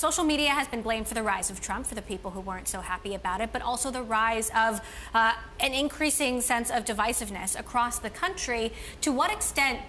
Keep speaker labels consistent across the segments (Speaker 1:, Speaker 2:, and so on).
Speaker 1: social media has been blamed for the rise of Trump, for the people who weren't so happy about it, but also the rise of an increasing sense of divisiveness across the country. To what extent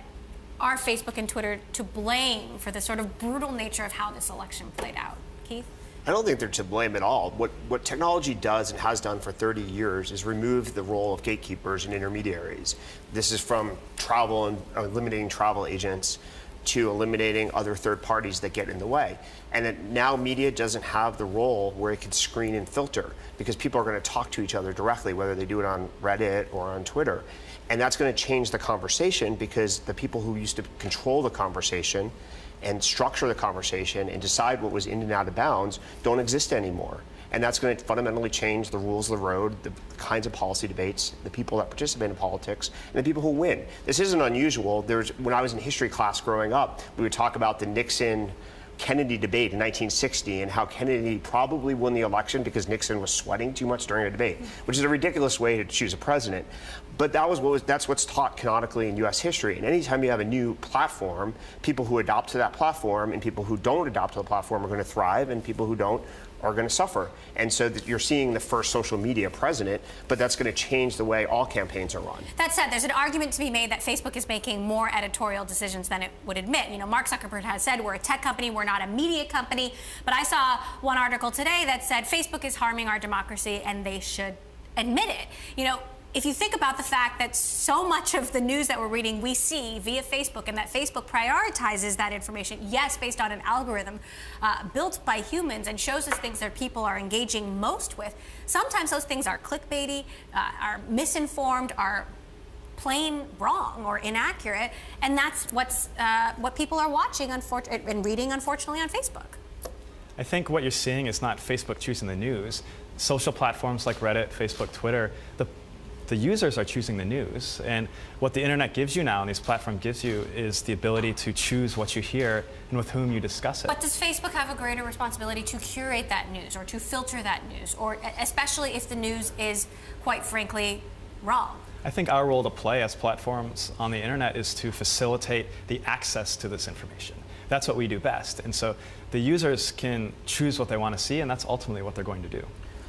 Speaker 1: are Facebook and Twitter to blame for the sort of brutal nature of how this election played out? Keith?
Speaker 2: I don't think they're to blame at all. What technology does and has done for 30 years is remove the role of gatekeepers and intermediaries. This is from travel and eliminating travel agents to eliminating other third parties that get in the way. And now media doesn't have the role where it can screen and filter, because people are going to talk to each other directly, whether they do it on Reddit or on Twitter. And that's going to change the conversation, because the people who used to control the conversation and structure the conversation and decide what was in and out of bounds don't exist anymore. And that's going to fundamentally change the rules of the road, the kinds of policy debates, the people that participate in politics, and the people who win. This isn't unusual. When I was in history class growing up, we would talk about the Nixon-Kennedy debate in 1960 and how Kennedy probably won the election because Nixon was sweating too much during a debate, which is a ridiculous way to choose a president. But that's what's taught canonically in U.S. history. And anytime you have a new platform, people who adopt to that platform and people who don't adopt to the platform are going to thrive, and people who don't are going to suffer. And so you're seeing the first social media president, but that's going to change the way all campaigns are run.
Speaker 1: That said, there's an argument to be made that Facebook is making more editorial decisions than it would admit. You know, Mark Zuckerberg has said we're a tech company, we're not a media company. But I saw one article today that said Facebook is harming our democracy and they should admit it. You know, if you think about the fact that so much of the news that we're reading we see via Facebook, and that Facebook prioritizes that information, yes, based on an algorithm built by humans and shows us things that people are engaging most with, sometimes those things are clickbaity, are misinformed, are plain wrong or inaccurate, and that's what people are watching and reading, unfortunately, on Facebook.
Speaker 3: I think what you're seeing is not Facebook choosing the news. Social platforms like Reddit, Facebook, Twitter, the users are choosing the news. And what the internet gives you now and these platforms gives you is the ability to choose what you hear and with whom you discuss it.
Speaker 1: But does Facebook have a greater responsibility to curate that news or to filter that news, or especially if the news is, quite frankly, wrong?
Speaker 3: I think our role to play as platforms on the internet is to facilitate the access to this information. That's what we do best. And so the users can choose what they want to see, and that's ultimately what they're going to do.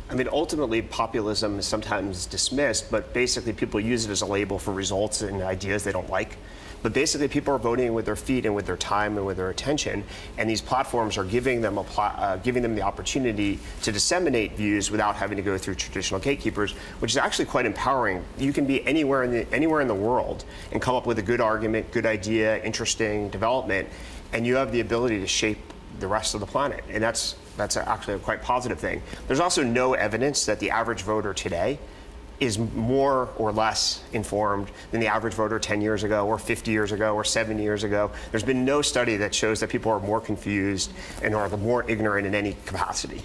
Speaker 2: I mean, ultimately, populism is sometimes dismissed, but basically people use it as a label for results and ideas they don't like. But basically, people are voting with their feet and with their time and with their attention, and these platforms are giving them the opportunity to disseminate views without having to go through traditional gatekeepers, which is actually quite empowering. You can be anywhere in the world and come up with a good argument, good idea, interesting development, and you have the ability to shape the rest of the planet, and that's actually a quite positive thing. There's also no evidence that the average voter today is more or less informed than the average voter 10 years ago or 50 years ago or 70 years ago. There's been no study that shows that people are more confused and are more ignorant in any capacity.